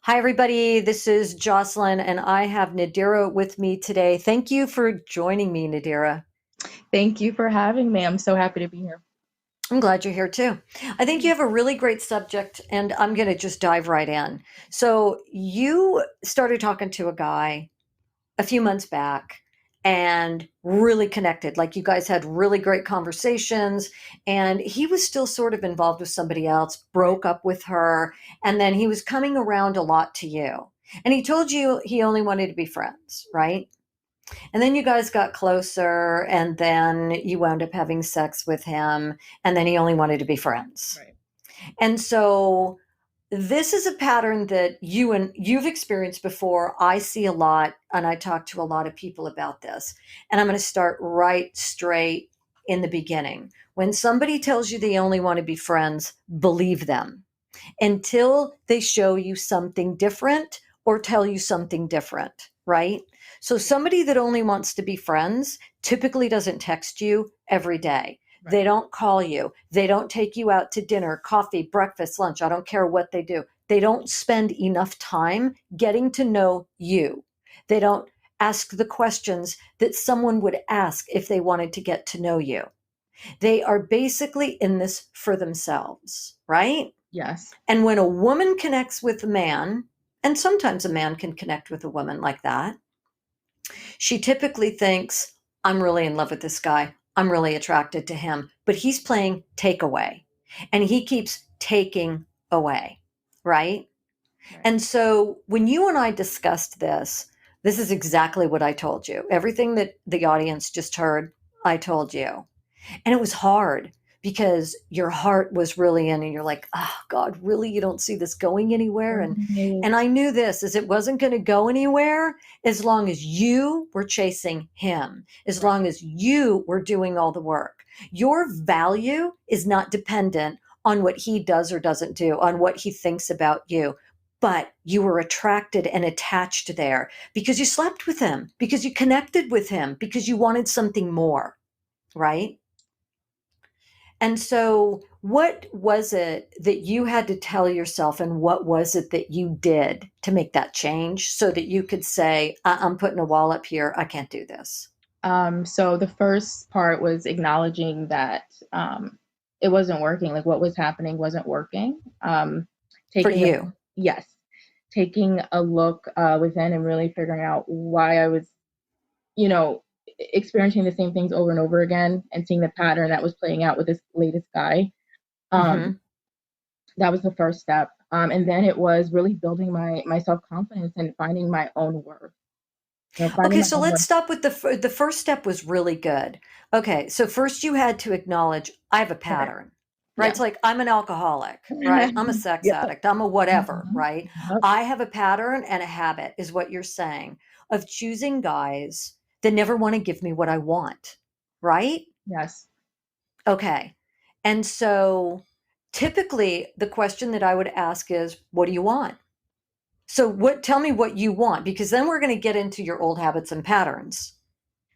Hi, everybody. This is Jocelyn, and I have Nadirah with me today. Thank you for joining me, Nadirah. Thank you for having me. I'm so happy to be here. I'm glad you're here too. I think you have a really great subject, and I'm going to just dive right in. So, you started talking to a guy a few months back and really connected. Like, you guys had really great conversations, and he was still sort of involved with somebody else, broke up with her, and then he was coming around a lot to you. And he told you he only wanted to be friends, right? And then you guys got closer, and then you wound up having sex with him, and then he only wanted to be friends. Right. And so this is a pattern that you've experienced before. I see a lot, and I talk to a lot of people about this. And I'm going to start right straight in the beginning. When somebody tells you they only want to be friends, believe them until they show you something different or tell you something different, right? So somebody that only wants to be friends typically doesn't text you every day. They Right. don't call you. They don't take you out to dinner, coffee, breakfast, lunch. I don't care what they do. They don't spend enough time getting to know you. They don't ask the questions that someone would ask if they wanted to get to know you. They are basically in this for themselves, right? Yes. And when a woman connects with a man, and sometimes a man can connect with a woman like that, she typically thinks, I'm really in love with this guy. I'm really attracted to him. But he's playing takeaway and he keeps taking away, right? Right. And so when you and I discussed this, this is exactly what I told you. Everything that the audience just heard, I told you. And it was hard because your heart was really in and you're like, oh God, really? You don't see this going anywhere? And Right. I knew this is it wasn't going to go anywhere as long as you were chasing him, as Right. long as you were doing all the work. Your value is not dependent on what he does or doesn't do, on what he thinks about you. But you were attracted and attached there because you slept with him, because you connected with him, because you wanted something more, right? And so, what was it that you had to tell yourself, and what was it that you did to make that change so that you could say, I'm putting a wall up here. I can't do this So the first part was acknowledging that it wasn't working. Like what was happening wasn't working. for Taking a you? yes, taking a look within and really figuring out why I was, you know, experiencing the same things over and over again, and seeing the pattern that was playing out with this latest guy. Um, Hmm. that was the first step. And then it was really building my self confidence and finding my own worth. Finding Okay, my so own let's worth. stop with the first step was really good. Okay, so first you had to acknowledge I have a Right. pattern, right? Yeah. It's like I'm an alcoholic, right? I'm a sex Yep. addict. I'm a whatever, Mhm. right? Yep. I have a pattern and a habit, is what you're saying, of choosing guys that never want to give me what I want, right? Yes. Okay. And so typically the question that I would ask is, what do you want? So tell me what you want, because then we're going to get into your old habits and patterns.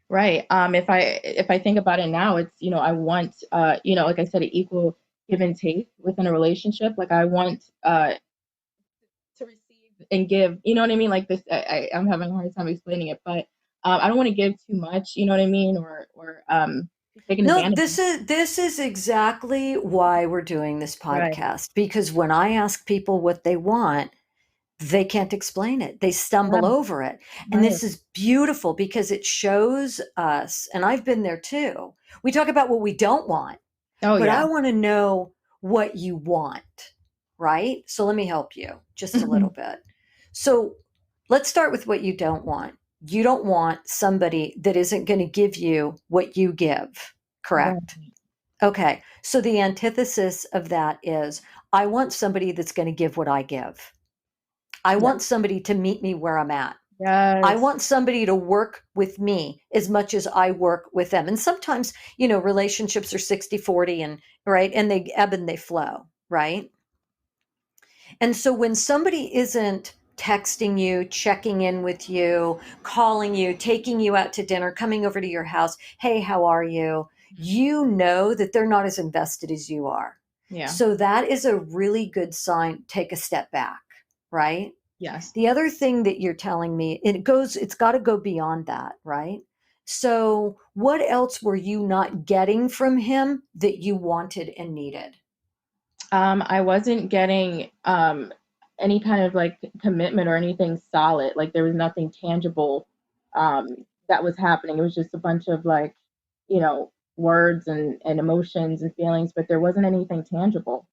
Right. If I think about it now, it's I want like I said, an equal give and take within a relationship. Like I want to receive and give. You know what I mean? Like this, I'm having a hard time explaining it, but I don't want to give too much. You know what I mean? Or be taken No, advantage this is exactly why we're doing this of. Right. podcast, because when I ask people what they want, they can't explain it. They stumble Right. over it. And Right. this is beautiful because it shows us, and I've been there too. We talk about what we don't want, Oh but yeah. I want to know what you want, right? So let me help you just a little bit. So let's start with what you don't want. You don't want somebody that isn't going to give you what you give, Right. correct? Okay. So the antithesis of that is I want somebody that's going to give what I give. I Yeah. want somebody to meet me where I'm at. I Yes. want somebody to work with me as much as I work with them. And sometimes, relationships are 60-40, and right, and they ebb and they flow, right? And so when somebody isn't texting you, checking in with you, calling you, taking you out to dinner, coming over to your house, hey, how are you? You know that they're not as invested as you are. Yeah. So that is a really good sign. Take a step back, right? Yes. The other thing that you're telling me, it's got to go beyond that, right? So, what else were you not getting from him that you wanted and needed? I wasn't getting any kind of like commitment or anything solid. Like there was nothing tangible um, that was happening. It was just a bunch of like, words and emotions and feelings, but there wasn't anything tangible,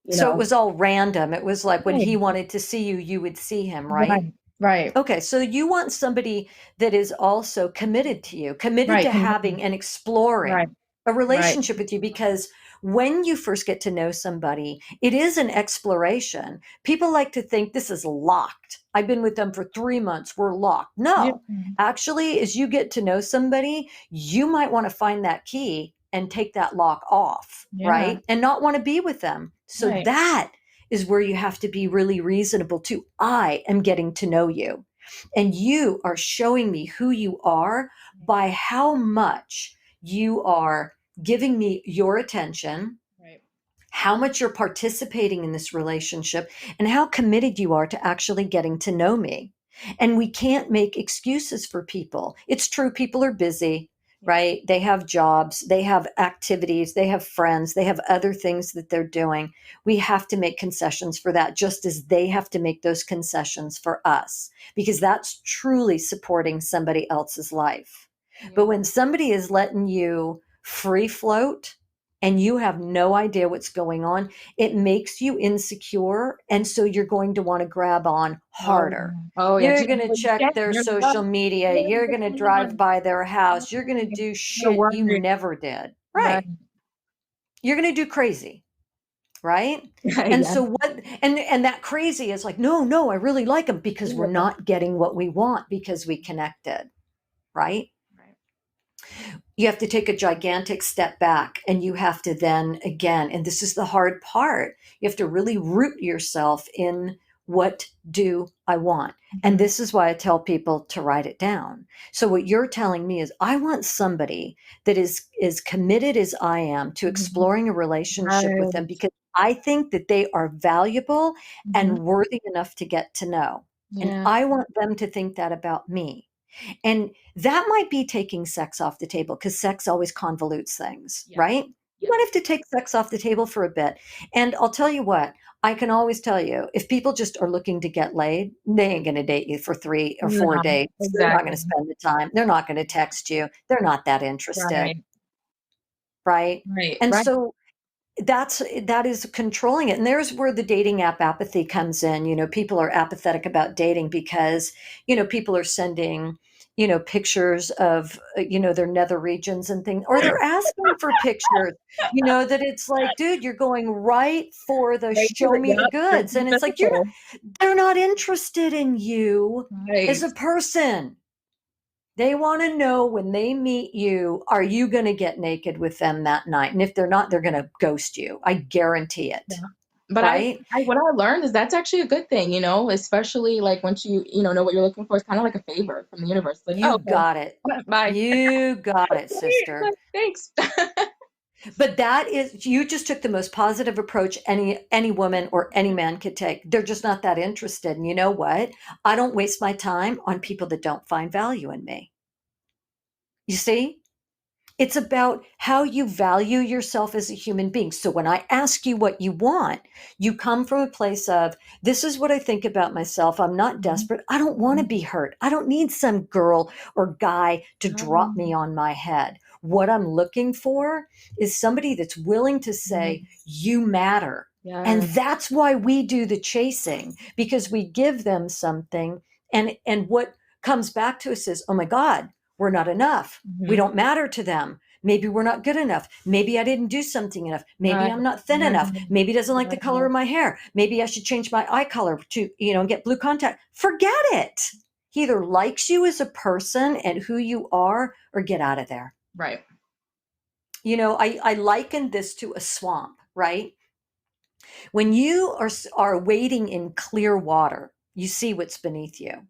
you So, it know. was all random. It was like when Right, he wanted to see you, you would see him, right? right, right, Okay, so you want somebody that is also committed to you, committed right, to having and right, exploring a right. relationship with you, because when you first get to know somebody, it is an exploration. People like to think this is locked. I've been with them for 3 months, we're locked. Yeah, No, actually, as you get to know somebody, you might want to find that key and take that lock off, yeah, right? And not want to be with them. So right, that is where you have to be really reasonable too. I am getting to know you, and you are showing me who you are by how much you are giving me your attention, right. how much you're participating in this relationship, and how committed you are to actually getting to know me. And we can't make excuses for people. It's true, people are busy, Yeah. right? They have jobs, they have activities, they have friends, they have other things that they're doing. We have to make concessions for that, just as they have to make those concessions for us, because that's truly supporting somebody else's life. But Yeah. when somebody is letting you free float, and you have no idea what's going on, it makes you insecure. And so you're going to want to grab on Oh, harder. yeah. Oh, yeah. You're Just going to what you check said. their You're like, oh, social media. yeah, You're what's going to going drive on? by their house. You're going to Right. do You're shit you worried. never did. Right. Right. You're going to do crazy. Right. And Yeah. so what, and that crazy is like, no, no, I really like them, because we're Yeah. not getting what we want because we connected. Right. Right. You have to take a gigantic step back, and you have to then again, and this is the hard part, you have to really root yourself in, what do I want? And Mhm. this is why I tell people to write it down. So what you're telling me is, I want somebody that is as committed as I am to Mhm. exploring a relationship with them, Right. because I think that they are valuable Mhm. and worthy enough to get to know, and Yeah. I want them to think that about me. And that might be taking sex off the table, because sex always convolutes things, Yes. right? You Yes. might have to take sex off the table for a bit. And I'll tell you what, I can always tell you, if people just are looking to get laid, they ain't going to date you for 3 or 4 No, days. They're not going exactly. to spend the time. They're not going to text you. They're not that interested, Right. right? Right. And Right. so that is controlling it. And there's where the dating app apathy comes in. People are apathetic about dating because people are sending pictures of their nether regions and things, or they're asking for pictures, that it's like, dude, you're going right for the Right to show the, me the yep. Right goods, to the and it's like, physical. they're not interested in you as Right. a person. They want to know, when they meet you, are you going to get naked with them that night? And if they're not, they're going to ghost you. I guarantee Yeah. it. But Right? what I learned is that's actually a good thing, especially like once know what you're looking for. It's kind of like a favor from the universe. Like, You oh, okay, got it. bye. You got it, sister. Thanks. But that is, you just took the most positive approach any woman or any man could take. They're just not that interested. And you know what? I don't waste my time on people that don't find value in me. You see? It's about how you value yourself as a human being. So when I ask you what you want, you come from a place of, this is what I think about myself. I'm not Mhm. desperate. I don't want to Mhm. be hurt. I don't need some girl or guy to drop me Um, on my head. What I'm looking for is somebody that's willing to say, yes. you matter. And Yes. that's why we do the chasing, because we give them something. And what comes back to us is, oh my God, we're not enough. We Mhm. don't matter to them. Maybe we're not good enough. Maybe I didn't do something enough. Maybe Right. I'm not thin Right. enough. Maybe he doesn't like the color Right. of my hair. Maybe I should change my eye color to, and get blue contact. Forget it. He either likes you as a person and who you are, or get out of there. Right. I liken this to a swamp, right? When you are wading in clear water, you see what's beneath you.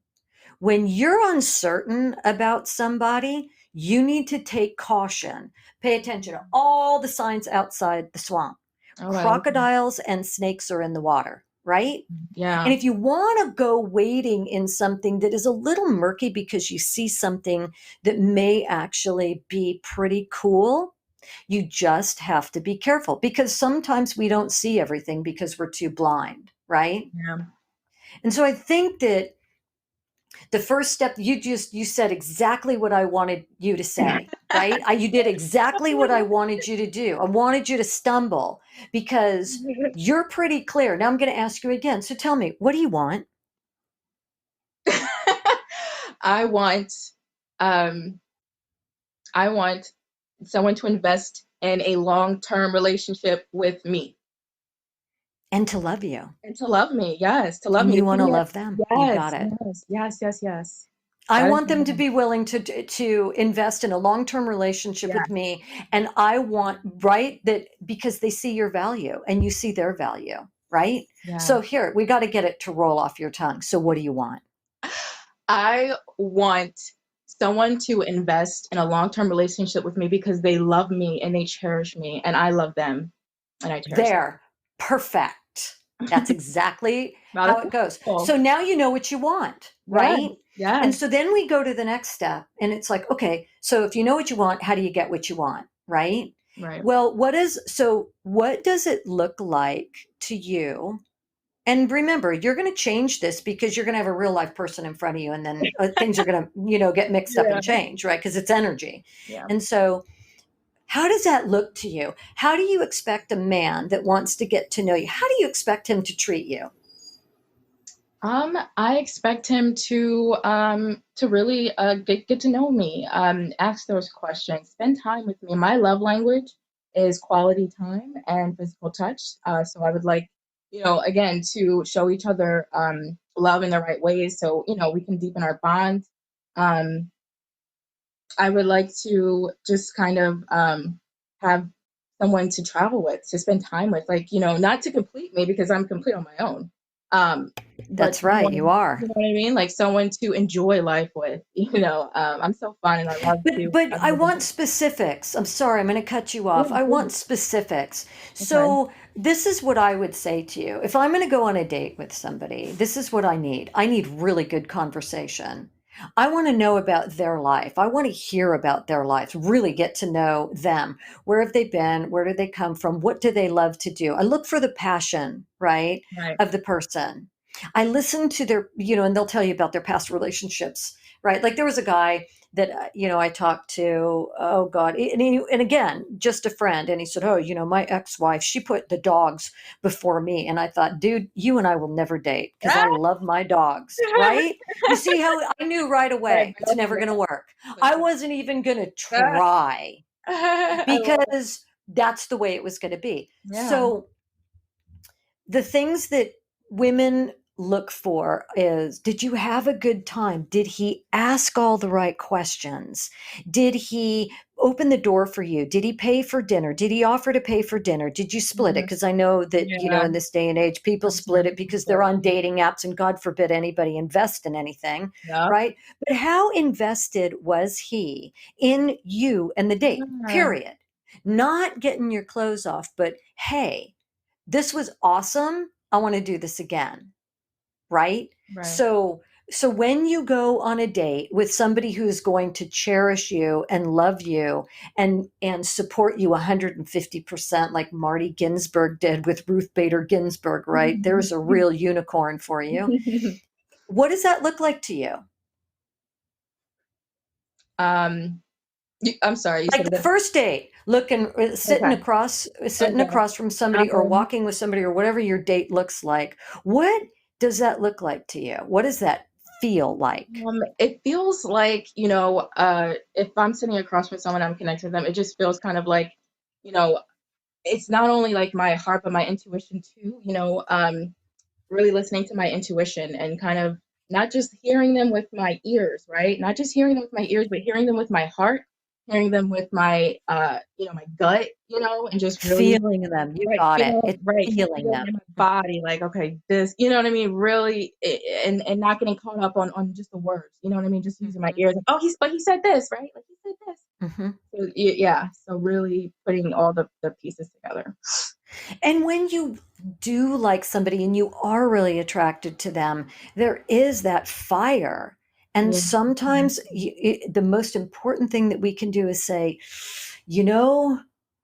When you're uncertain about somebody, you need to take caution. Pay attention to all the signs outside the swamp. Oh, I like that. Crocodiles and snakes are in the water. right? Yeah. And if you want to go wading in something that is a little murky because you see something that may actually be pretty cool, you just have to be careful, because sometimes we don't see everything because we're too blind, right? Yeah. And so I think that the first step, you said exactly what I wanted you to say, right? You did exactly what I wanted you to do. I wanted you to stumble because you're pretty clear. Now I'm going to ask you again. So tell me, what do you want? I want um I want someone to invest in a long-term relationship with me And to love you. and to love me. Yes, to love And me, to you see want to me. love them. You got Yes, it. yes, yes, yes, yes. I That is want what I them to want. be willing to invest in a long-term relationship Yeah, with me, and I want, right, that because they see your value and you see their value, right? yeah. So here, we got to get it to roll off your tongue. So what do you want? I want someone to invest in a long-term relationship with me because they love me and they cherish me, and I love them and I cherish them. There. Perfect. That's exactly Wow, how that's it goes. wonderful. So now you know what you want, Yes, right? And yes, so then we go to the next step, and it's like, okay, so if you know what you want, how do you get what you want, right? right. Well, what does it look like to you? And remember, you're going to change this because you're going to have a real life person in front of you, and then things are going to, get mixed up Yeah, and change, right? Because it's energy. yeah. And so how does that look to you? How do you expect a man that wants to get to know you? How do you expect him to treat you? I expect him to really get to know me, ask those questions, spend time with me. My love language is quality time and physical touch. So I would like, again, to show each other love in the right ways, so we can deepen our bond. Um, I would like to just kind of have someone to travel with, to spend time with, like, not to complete me because I'm complete on my own. Um, but That's right, you are. you know what I mean? Like someone to enjoy life with, I'm so fun and I love But to but have I an want adventure. specifics. I'm sorry, I'm going to cut you Yeah, off. I please. want specifics. Okay. So this is what I would say to you. If I'm going to go on a date with somebody, this is what I need. I need really good conversation. I want to know about their life. I want to hear about their lives, really get to know them. Where have they been? Where do they come from? What do they love to do? I look for the passion, right, Right. of the person. I listen to their, and they'll tell you about their past relationships, right? Like there was a guy that I talked to. Oh God, and again, just a friend, and he said, "Oh, my ex-wife, she put the dogs before me." And I thought, dude, you and I will never date because I love my dogs, right? You see how I knew right Right. away it's That's never right. going to work. That's I right. wasn't even going to Ah, try I love it. because that's the way it was going to be. Yeah. So the things that women look for is, did you have a good time? Did he ask all the right questions? Did he open the door for you? Did he pay for dinner? Did he offer to pay for dinner? Did you split it? Mhm. Because I know that, Yeah. in this day and age, people split it Absolutely. because they're on dating apps, and God forbid anybody invest in anything, Yep. right? But how invested was he in you and the date, Yeah. period? Not getting your clothes off, but hey, this was awesome. I want to do this again, right? Right. So when you go on a date with somebody who's going to cherish you and love you and support you 150%, like Marty Ginsburg did with Ruth Bader Ginsburg, right? There's a real unicorn for you. What does that look like to you? um I'm sorry, you said Like it the again. first date, looking, sitting Okay. Okay. across from somebody, or Um, walking with somebody, or whatever your date looks like. What does that look like to you? What does that feel like? it feels like, if I'm sitting across from someone, I'm connected with them, it just feels kind of like, you know, it's not only like my heart, but my intuition too, really listening to my intuition and kind of not just hearing them with my ears, right? Not just hearing them with my ears, but hearing them with my heart, hearing them with my, my gut, and just really, Feeling them. You right, got it. It's right, feeling feeling them. in my body, like, okay, this, you know what I mean? Really, and not getting caught up on just the words, you know what I mean? Just using my Mhm, ears, like, oh, but he said this, right? Like he said this. mhm. So, yeah, so really putting all the pieces together. And when you do like somebody and you are really attracted to them, there is that fire. And Yeah. sometimes the most important thing that we can do is say, you know,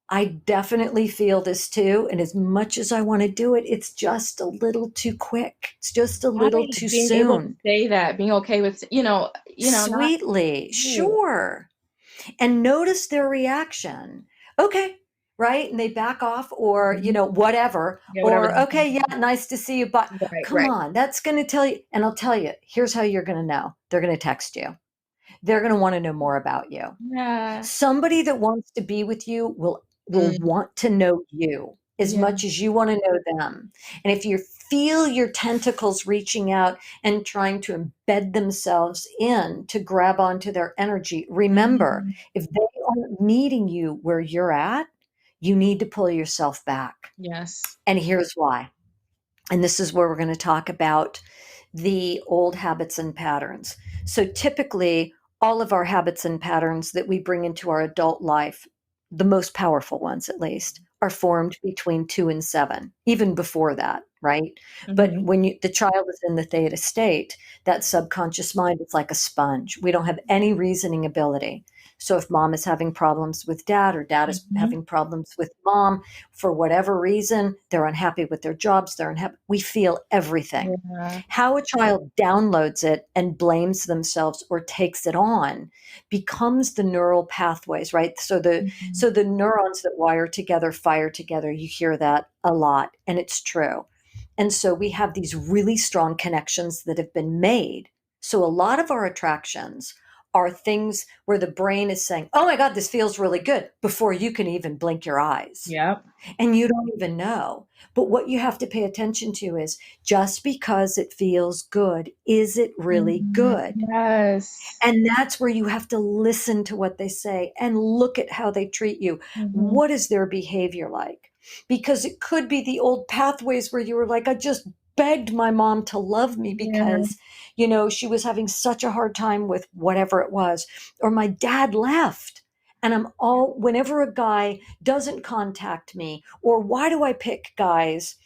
I definitely feel this too. And as much as I want to do it, it's just a little too quick. It's just a little Right, too being able to soon. say that, being okay with, not Sweetly, right. sure. And notice their reaction. Okay, right? And they back off or, Mhm. whatever. Yeah, whatever Or, they're okay, saying. yeah, nice to see you. But Right, come right. on, that's going to tell you. And I'll tell you, here's how you're going to know. They're going to text you. They're going to want to know more about you. Yeah. Somebody that wants to be with you will Mm, want to know you as yeah. much as you want to know them. And if you feel your tentacles reaching out and trying to embed themselves in to grab onto their energy, remember, Mhm. if they aren't meeting you where you're at, you need to pull yourself back. Yes. And here's why. And this is where we're going to talk about the old habits and patterns. So typically, all of our habits and patterns that we bring into our adult life, the most powerful ones at least, are formed between 2 and 7, even before that, right? But Mhm. when the child is in the theta state, that subconscious mind is like a sponge. We don't have any reasoning ability. So if mom is having problems with dad or dad is Mhm. having problems with mom, for whatever reason, they're unhappy with their jobs, they're unhappy. We feel everything. Yeah. How a child downloads it and blames themselves or takes it on becomes the neural pathways, right? So the Mhm. so the neurons that wire together fire together. You hear that a lot, and it's true. And so we have these really strong connections that have been made. So a lot of our attractions are things where the brain is saying, "Oh my God, this feels really good," before you can even blink your eyes Yep. and you don't even know. But what you have to pay attention to is just because it feels good, is it really Mhm. good? Yes. And that's where you have to listen to what they say and look at how they treat you. Mhm. What is their behavior like? Because it could be the old pathways where you were like, I just begged my mom to love me Yeah. because, she was having such a hard time with whatever it was. Or my dad left. And whenever a guy doesn't contact me, or why do I pick guys?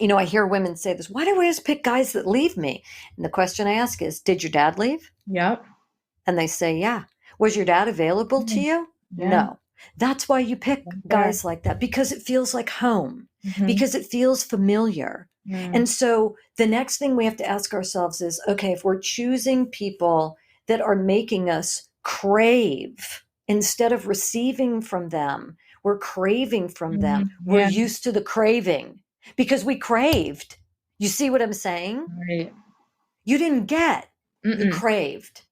I hear women say this, why do I always pick guys that leave me? And the question I ask is, did your dad leave? Yep. And they say, yeah. Was your dad available to Yeah. you? Yeah. No. That's why you pick Right there. guys like that, because it feels like home, Mhm. because it feels familiar. Mm. And so the next thing we have to ask ourselves is, okay, if we're choosing people that are making us crave instead of receiving from them, we're craving from them. Mhm. We're Yeah. used to the craving because we craved. You see what I'm saying? Right. You didn't get, you Mm-mm. craved.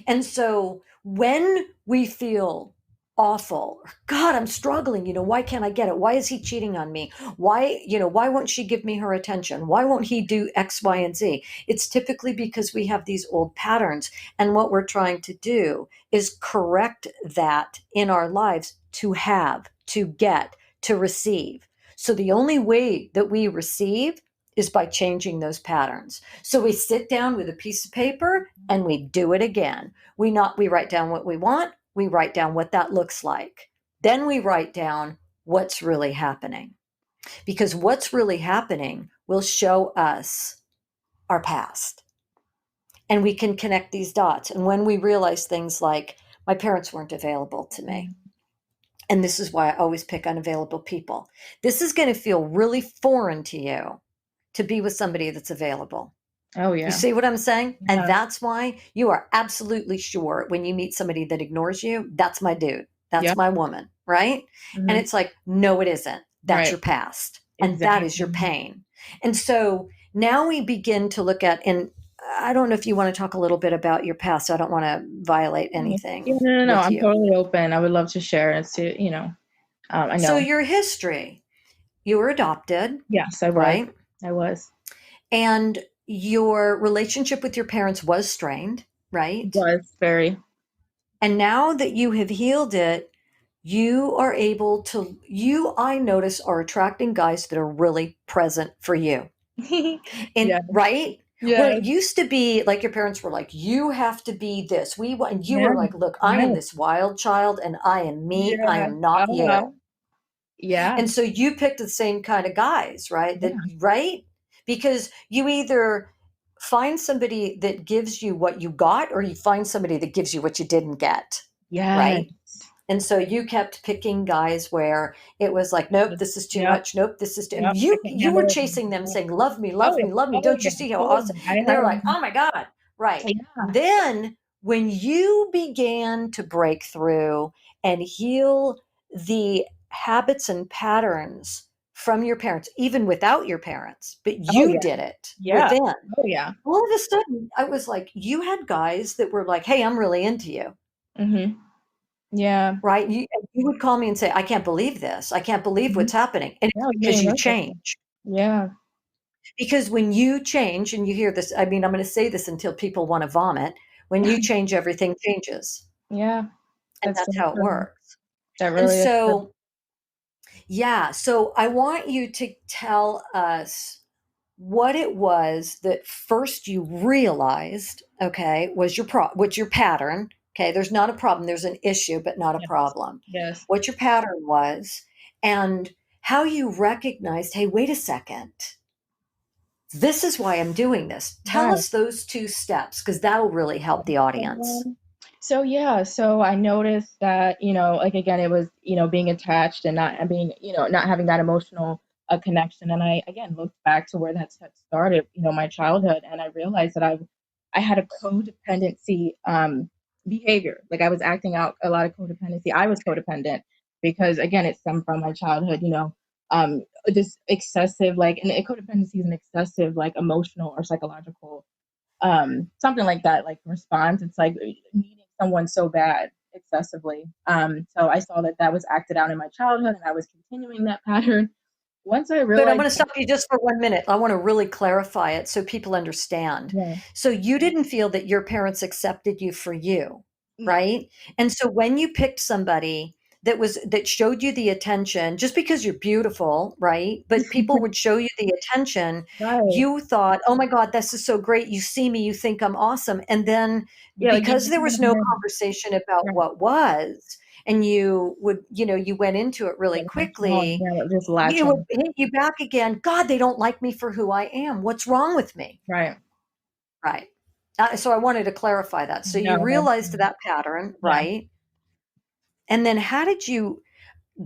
And so when we feel awful, God, I'm struggling, why can't I get it? Why is he cheating on me? Why won't she give me her attention? Why won't he do X, Y, and Z? It's typically because we have these old patterns. And what we're trying to do is correct that in our lives to have, to get, to receive. So the only way that we receive is by changing those patterns. So we sit down with a piece of paper and we do it again. We write down what we want, we write down what that looks like. Then we write down what's really happening. Because what's really happening will show us our past. And we can connect these dots. And when we realize things like my parents weren't available to me, and this is why I always pick unavailable people. This is going to feel really foreign to you to be with somebody that's available. Oh You yeah. see what I'm saying? And Yeah. that's why you are absolutely sure when you meet somebody that ignores you, that's my dude. That's Yep. my woman, right? And Mhm. it's like, no, it isn't. That's Right. your past. And that is your Exactly. pain. And so now we begin to look at, and I don't know if you want to talk a little bit about your past. I don't want to violate Yeah. Yeah, anything no, no, no. with I'm you. totally open. I would love to share as to, I So know. your history, you were adopted, Yes, I was. right? I was. And your relationship with your parents was strained, It right? was very. And now that you have healed it, you are able to, I notice, are attracting guys that are really present for you. And Yeah. right? Where Yeah. it used to be like your parents were like, you have to be this. We want, and you Yeah. were like, look, I am Right. this wild child and I am me. I Yeah. am not Uh-huh. you. Yeah. And so you picked the same kind of guys, right? That Yeah. right? Because you either find somebody that gives you what you got or you find somebody that gives you what you didn't get, Yes. right? And so you kept picking guys where it was like, nope, Yep. this is too Yep. much. Nope, this is too, and Yep. I can't you were handle it. chasing them saying, love me, Oh love yeah. me, love me. Oh Don't you yeah. see how Oh awesome? yeah. I And they had were like, oh my God. Right. yeah. Then when you began to break through and heal the habits and patterns from your parents, even without your parents, but Oh you yeah. did it Yeah. within, Oh yeah. all of a sudden I was like, you had guys that were like, hey, I'm really into you. Mhm. Yeah. Right? You would call me and say, "I can't believe this. I can't believe Mhm. what's happening." And Yeah, it's you because didn't you know that. change. Yeah. Because when you change and you hear this, I mean, I'm gonna say this until people wanna vomit. When you change, everything changes, Yeah. and That's so that's how it true. works. That And really is true. so, yeah, so I want you to tell us what it was that first you realized, okay, what's your pattern. Okay, there's not a problem, there's an issue, but not a Yes. problem. Yes. What your pattern was, and how you recognized, hey, wait a second, this is why I'm doing this. Tell Right. us those two steps, because that'll really help the audience. Um, so yeah, so I noticed that, like again, it was, being attached and not and being, not having that emotional connection. And I again looked back to where that started, my childhood, and I realized that I had a codependency behavior. Like I was acting out a lot of codependency. I was codependent because again, it stemmed from my childhood, this excessive like and codependency is an excessive like emotional or psychological something like that like response. It's like needing someone so bad excessively. So I saw that that was acted out in my childhood and I was continuing that pattern. Once I But I'm realized going to stop you just for 1 minute. I want to really clarify it so people understand. yeah, So you didn't feel that your parents accepted you for you, no, right? And so when you picked somebody that showed you the attention, just because you're beautiful, right? But people would show you the attention, right, you thought, "Oh my God, this is so great. You see me, you think I'm awesome." And then yeah, like you because just there want was to no mirror, conversation about right, what was, and you went into it really yeah, latch on, quickly, yeah, just latch it would on, hit you back again. God, they don't like me for who I am. What's wrong with me? right, Right. So I wanted to clarify that. So you no, that's realized that pattern, yeah. right? And then how did you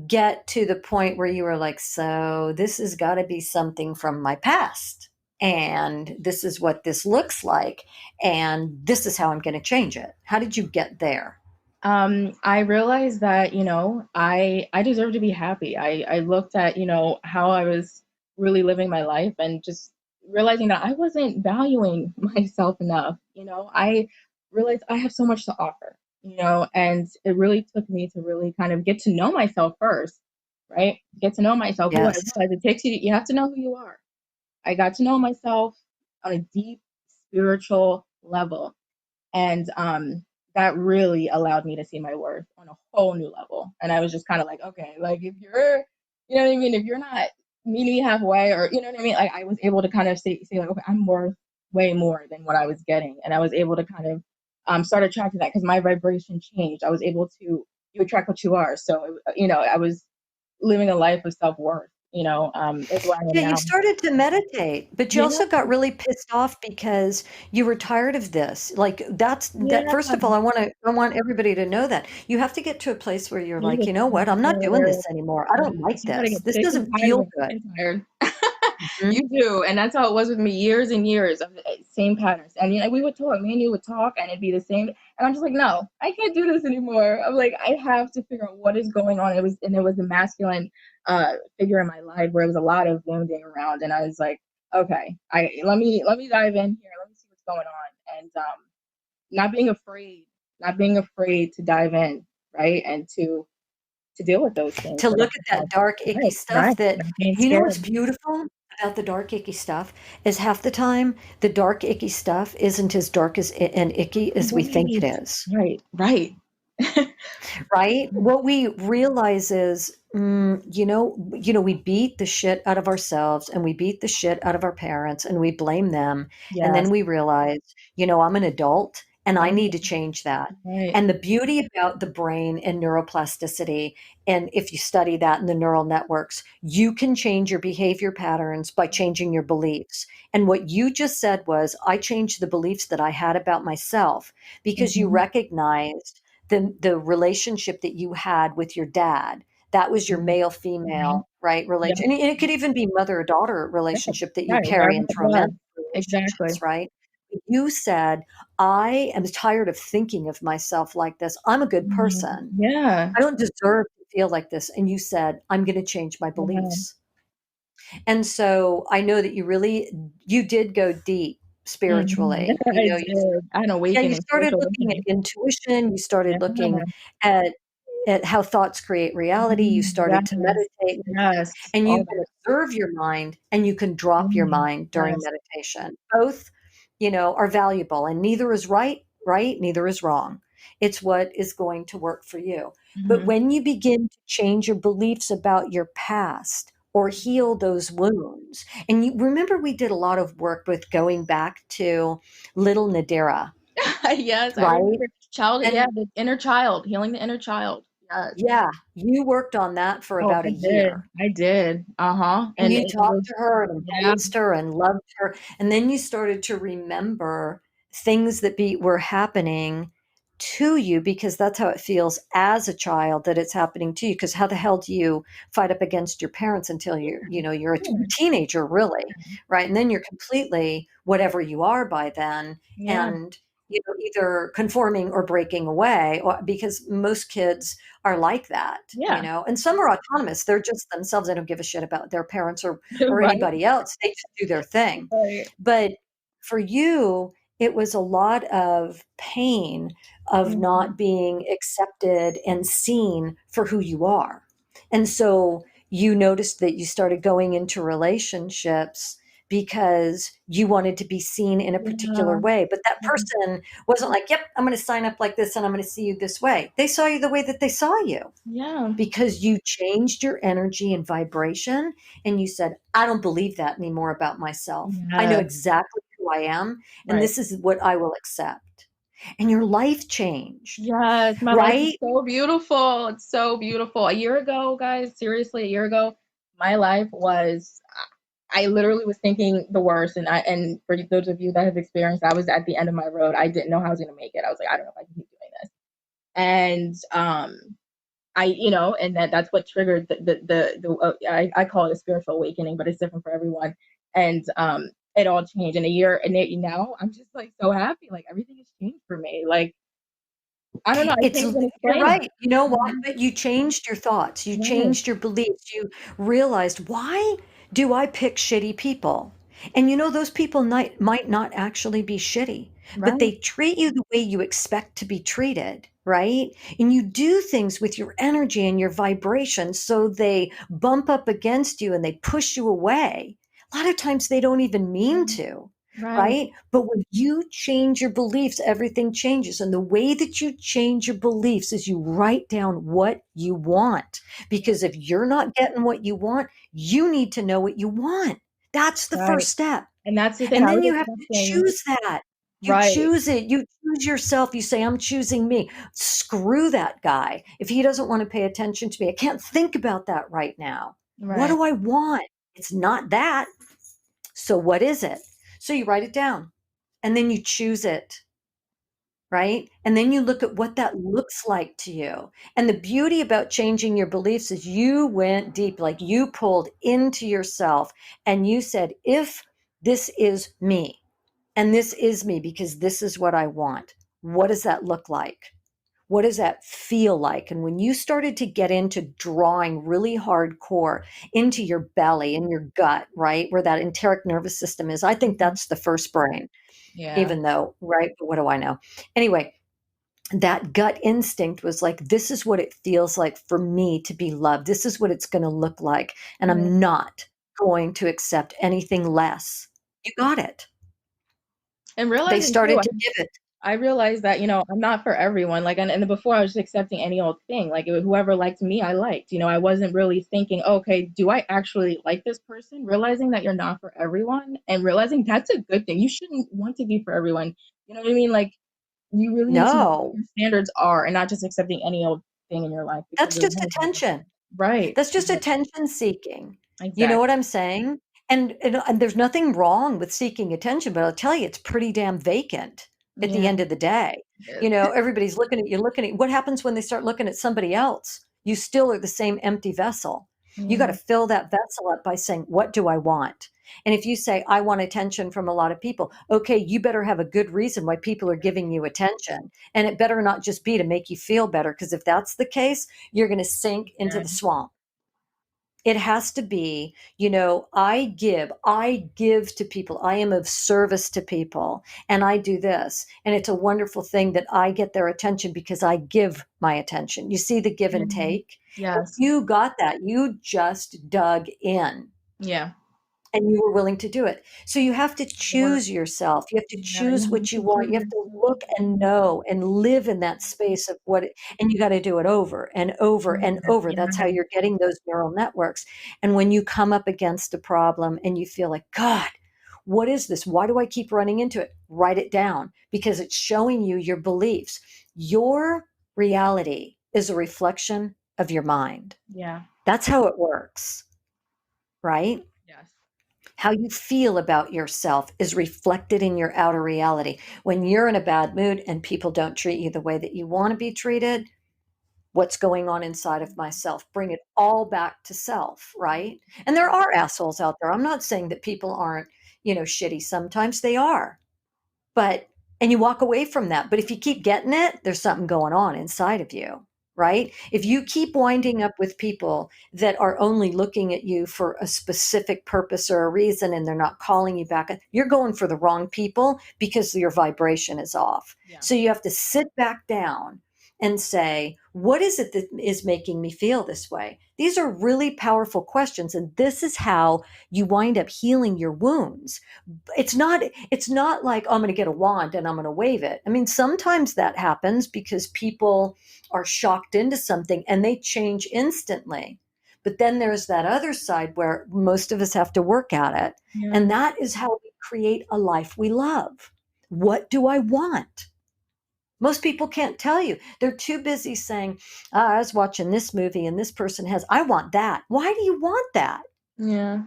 get to the point where you were like, so this has got to be something from my past? And this is what this looks like. And this is how I'm going to change it. How did you get there? I realized that, I deserve to be happy. I looked at, how I was really living my life and just realizing that I wasn't valuing myself enough. I realized I have so much to offer, and it really took me to really kind of get to know myself first, right? Get to know myself, who I Yes. was. It takes you have to know who you are. I got to know myself on a deep spiritual level. And that really allowed me to see my worth on a whole new level. And I was just kind of like, okay, like if you're, you know what I mean? If you're not meeting me halfway or, you know what I mean? Like I was able to kind of say like, okay, I'm worth way more than what I was getting. And I was able to kind of start attracting that because my vibration changed. I was able to, you attract what you are. So, I was living a life of self worth, is where I am Yeah, you now. started to meditate, but you Yeah. also got really pissed off because you were tired of this. Like that Yeah. first of all, I want everybody to know that. You have to get to a place where you're You like, just "You know what? I'm not doing this anymore. I don't like you gotta this. get This sick and doesn't tired feel of good." getting tired. Mhm. You do, and that's how it was with me years and years of the same patterns. And we would talk, me and you would talk, and it'd be the same. And I'm just like, no, I can't do this anymore. I'm like, I have to figure out what is going on. It was a masculine figure in my life where it was a lot of wounding around, and I was like, okay, I let me dive in here. Let me see what's going on, and not being afraid, not being afraid to dive in, right, and to deal with those things To that I look at that dark, icky right, right, stuff that not being you know what's scared. beautiful about the dark, icky stuff is half the time the dark, icky stuff isn't as dark as and icky as we think it Right, is. right, right. Right? What we realize is, we beat the shit out of ourselves and we beat the shit out of our parents and we blame them. And Yes, then we realize, I'm an adult and I need Right. to change that. Right. And the beauty about the brain and neuroplasticity, and if you study that in the neural networks, you can change your behavior patterns by changing your beliefs. And what you just said was, I changed the beliefs that I had about myself because you Mm-hmm. recognized the relationship that you had with your dad. That was your male Mm-hmm. female, right, Yeah. relation. And it could even be mother daughter Right. relationship that you Right. carry Wherever into it was. romantic Exactly. relationships, right? You said, I am tired of thinking of myself like this. I'm a good Mhm. person. Yeah. I don't deserve to feel like this. And you said, I'm going to change my Yeah. beliefs. And so I know that you did go deep Mhm. spiritually. I did. I had an Yeah, you awakening, started spiritual looking at awakening. intuition, you Yeah. started looking at how thoughts create reality, you Mhm. started to Yes. meditate, Yes. and you All can that. observe your mind and you can drop your Mhm. mind during Yes. meditation. Both, are valuable, and neither is right, neither is wrong. It's what is going to work for you. But Mhm. when you begin to change your beliefs about your past or heal those wounds, and you remember we did a lot of work with going back to little Nadirah, Yes, I right? remember child, yeah, And the inner child, healing the inner child. Yes. yeah, you worked on that for Oh, about a I did. year. I did. Uh-huh. And And you it talked was, to her and yeah, embraced her and loved her, and then you started to remember things that were happening to you because that's how it feels as a child that it's happening to you. Because how the hell do you fight up against your parents until you're a yeah, teenager, really, right? And then you're completely whatever you are by then, yeah, and either conforming or breaking away, or because most kids are like that, yeah. and some are autonomous. They're just themselves. They don't give a shit about their parents or Right, anybody else. They just do their thing. right. But for you, it was a lot of pain of Mhm. not being accepted and seen for who you are. And so you noticed that you started going into relationships because you wanted to be seen in a particular Yeah. way. But that Mhm. person wasn't like, yep, I'm going to sign up like this and I'm going to see you this way. They saw you the way that they saw you Yeah. because you changed your energy and vibration and you said, I don't believe that anymore about myself. I know Yeah. exactly who I am and Right. this is what I will accept. And your life changed, Yes, my life is right? so beautiful. It's so beautiful. A year ago, guys, seriously, a year ago, my life was I literally was thinking the worst, and for those of you that have experienced, I was at the end of my road. I didn't know how I was going to make it. I was like, I don't know if I can keep doing this. And and that's what triggered I call it a spiritual awakening, but it's different for everyone. And it all changed in a year, and now I'm just like so happy. Like everything has changed for me. Like I don't know. I It's can't even You're explain right. it. You know what? Mhm. But you changed your thoughts. You Right. changed your beliefs. You realized, why do I pick shitty people? And those people might not actually be shitty, but Right. they treat you the way you expect to be treated, right? And you do things with your energy and your vibration so they bump up against you and they push you away. A lot of times they don't even mean Mhm. to, Right. right? But when you change your beliefs, everything changes. And the way that you change your beliefs is you write down what you want. Yeah. Because if you're not getting what you want, you need to know what you want. That's the Right. first step. And that's the thing. And I then was you have to accepting. choose that. You Right. choose it. You choose yourself. You say, I'm choosing me. Screw that guy. If he doesn't want to pay attention to me, I can't think about that right now. What Right. do I want? It's not that. So what is it? So you write it down and then you choose it, right? And then you look at what that looks like to you. And the beauty about changing your beliefs is you went deep, like you pulled into yourself and you said, if this is me and this is me because this is what I want, what does that look like? What does that feel like? And when you started to get into drawing really hardcore into your belly and your gut, right, where that enteric nervous system is, I think Mhm. that's the first brain, Yeah. even though, right? But what do I know? Anyway, that gut instinct was like, this is what it feels like for me to be loved. This is what it's going to look like. And Yeah. I'm not going to accept anything less. You got it. And They realizing too, started to give it. I realized that, I'm not for everyone. Like, and before I was just accepting any old thing. Like, whoever liked me, I liked. I wasn't really thinking, okay, do I actually like this person? Realizing that you're not for everyone and realizing that's a good thing. You shouldn't want to be for everyone. You know what I mean? Like, You really need to know what No, your standards are and not just accepting any old thing in your life because that's there's just no reason. attention. Right. That's just Right. attention seeking. You know what Exactly. I'm saying? And there's nothing wrong with seeking attention, but I'll tell you, it's pretty damn vacant at the Yeah. end of the day. It You is. know, everybody's looking at you, looking at what happens when they start looking at somebody else? You still are the same empty vessel. You got to Yeah. fill that vessel up by saying, what do I want? And if you say, I want attention from a lot of people, okay, you better have a good reason why people are giving you attention. And it better not just be to make you feel better, because if that's the case, you're going to sink into Yeah. the swamp. It has to be, I give to people. I am of service to people, and I do this. And it's a wonderful thing that I get their attention because I give my attention. You see the give and Mhm. take? And Yes. you got that. You just dug in Yeah. and you were willing to do it. So you have to The work. choose yourself. You have to Yeah. You choose have what you to want. choose You have to yourself. look and know and live in that space of and you got to do it over and over and Yeah. over. That's how Yeah. you're getting those neural networks. And when you come up against a problem and you feel like, God, what is this? Why do I keep running into it? Write it down because it's showing you your beliefs. Your reality is a reflection of your mind. Yeah. That's how it works, right? Yes. How you feel about yourself is reflected in your outer reality. When you're in a bad mood and people don't treat you the way that you want to be treated, what's going on inside of myself? Bring it all back to self, right? And there are assholes out there. I'm not saying that people aren't, shitty. Sometimes they are. But and you walk away from that. But if you keep getting it, there's something going on inside of you, right? If you keep winding up with people that are only looking at you for a specific purpose or a reason and they're not calling you back, you're going for the wrong people because your vibration is off. Yeah. So you have to sit back down and say, what is it that is making me feel this way? These are really powerful questions. And this is how you wind up healing your wounds. It's not like, oh, I'm going to get a wand and I'm going to wave it. I mean, sometimes that happens because people are shocked into something and they change instantly. But then there's that other side where most of us have to work at it. Yeah. And that is how we create a life we love. What do I want? Most people can't tell you. They're too busy saying, I was watching this movie and this person has, I want that. Why do you want that? Yeah.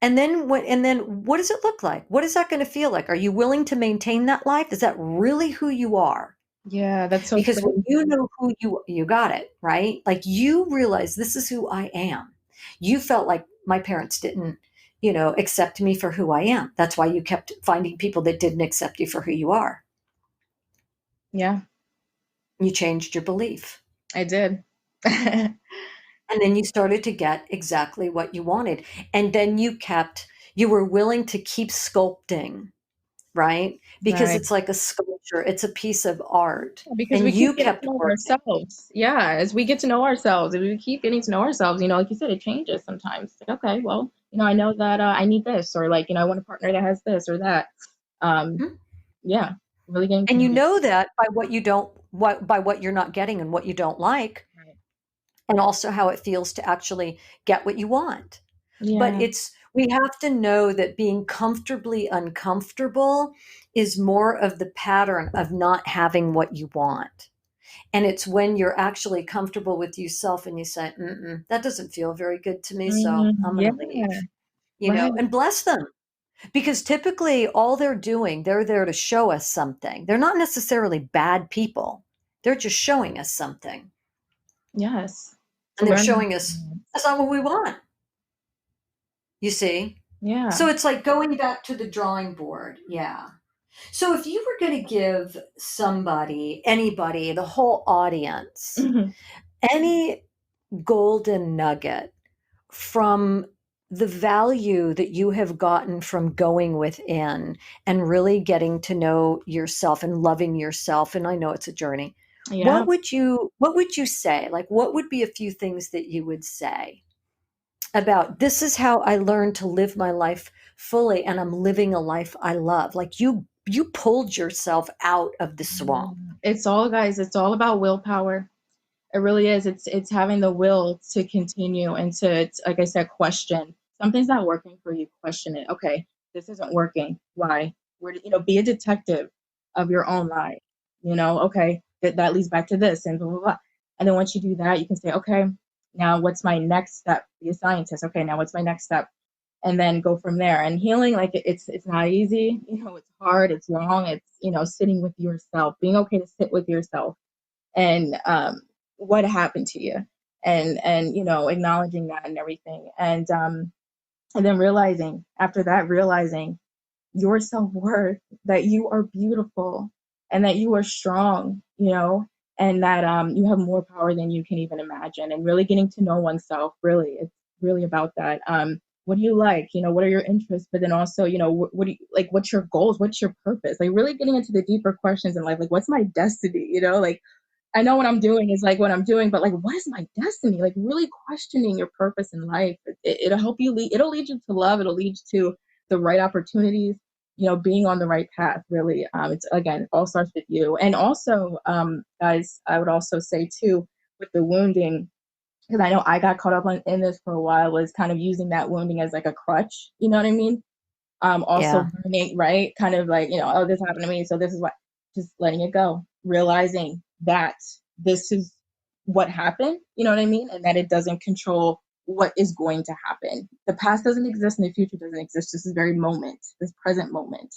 And then what does it look like? What is that going to feel like? Are you willing to maintain that life? Is that really who you are? Yeah. That's so Because true. when you know who you got it, right? Like you realize this is who I am. You felt like my parents didn't, accept me for who I am. That's why you kept finding people that didn't accept you for who you are. Yeah. You changed your belief. I did. And then you started to get exactly what you wanted. And then you were willing to keep sculpting, right? Because Right. it's like a sculpture, it's a piece of art, Because and we keep you getting to kept know working. ourselves. Yeah, as we get to know ourselves, if we keep getting to know ourselves, like you said, it changes sometimes. It's like, okay, well, I know that I need this, or like, I want a partner that has this or that. Um, Mhm. yeah, really getting to And know you yourself. know that by what you're not getting and what you don't like, Right. and also how it feels to actually get what you want. But Yeah. we have to know that being comfortably uncomfortable is more of the pattern of not having what you want. And it's when you're actually comfortable with yourself and you say, that doesn't feel very good to me, so I'm going Yeah. to leave, Right. and bless them. Because typically all they're there to show us something. They're not necessarily bad people. They're just showing us something. Yes. To And they're learn. showing us that's not what we want, you see? Yeah. So it's like going back to the drawing board. Yeah. So if you were going to give anybody, the whole audience, Mhm. any golden nugget from the value that you have gotten from going within and really getting to know yourself and loving yourself, and I know it's a journey, Yeah. what would you say? Like, what would be a few things that you would say about this is how I learned to live my life fully and I'm living a life I love? Like you pulled yourself out of the Yeah. swamp. It's all, guys. It's all about willpower. It really is. It's having the will to continue and to, like I said, question. Something's not working for you. Question it. Okay, this isn't working. Why? Be a detective of your own life. Okay, that leads back to this and blah, blah, blah. And then once you do that, you can say, okay, now what's my next step? Be a scientist. Okay, now what's my next step? And then go from there. And healing, like it's not easy. It's hard. It's long. It's sitting with yourself, being okay to sit with yourself, and what happened to you, and acknowledging that and everything, and then realizing your self-worth, that you are beautiful and that you are strong, and that you have more power than you can even imagine, and really getting to know oneself. Really, it's really about that. What do you like? What are your interests? But then also, what do you like? What's your goals? What's your purpose? Like really getting into the deeper questions in life, like what's my destiny? Like I know what I'm doing is like what I'm doing, but like, what is my destiny? Like really questioning your purpose in life. It'll help you it'll lead you to love. It'll lead you to the right opportunities, being on the right path. Really. It's again, all starts with you. And also, guys, I would also say too, with the wounding, because I know I got caught up in this for a while, was kind of using that wounding as like a crutch. You know what I mean? Also Yeah. learning, right? Kind of like, oh, this happened to me, so this is what, just letting it go, realizing that this is what happened, you know what I mean? And that it doesn't control what is going to happen. The past doesn't exist and the future doesn't exist. This is very moment, this present moment.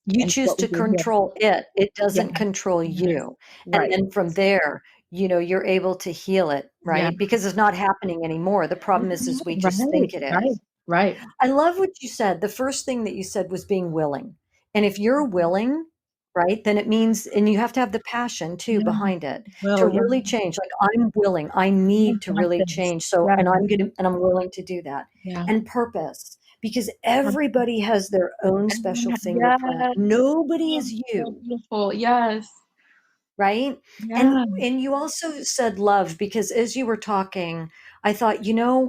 You And choose what we to do here. control it. It Yes, doesn't control yes, you. And right. then from there, you're able to heal it, Yeah. right? Because it's not happening anymore. The problem is we just Right, think it right, is. right. I love what you said. The first thing that you said was being willing. And if you're willing, right, then it means, and you have to have the passion too Yeah, behind it to well, yeah, really change. Like I'm willing, I I need to want really this. change. So, Yeah, and I'm willing to do that. yeah. And purpose, because everybody has their own special Yes, fingerprint. Nobody oh, is so you. beautiful. Yes. Right? Yeah. And you also said love, because as you were talking, I thought,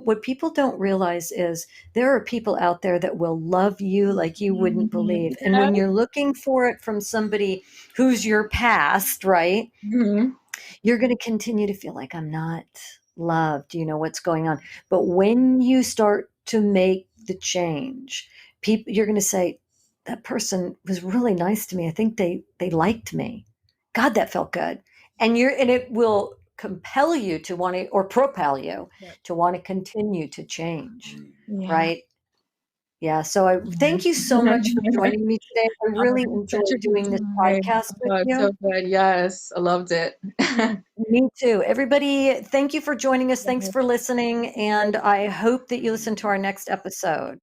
what people don't realize is there are people out there that will love you like you wouldn't believe. And Yeah. when you're looking for it from somebody who's your past, right? Mhm. You're going to continue to feel like I'm not loved. You know what's going on. But when you start to make the change, you're going to say, that person was really nice to me. I think they liked me. God, that felt good. And it will compel you to want to, or propel you Yep. to want to continue to change. Yeah. Right. Yeah. So I Yeah. thank you so much for joining me today. I Oh, really such a enjoyed good doing this time. podcast with Oh, it's you. so good. Yes, I loved it. Me too. Everybody, thank you for joining us. Thanks for listening. And I hope that you listen to our next episode.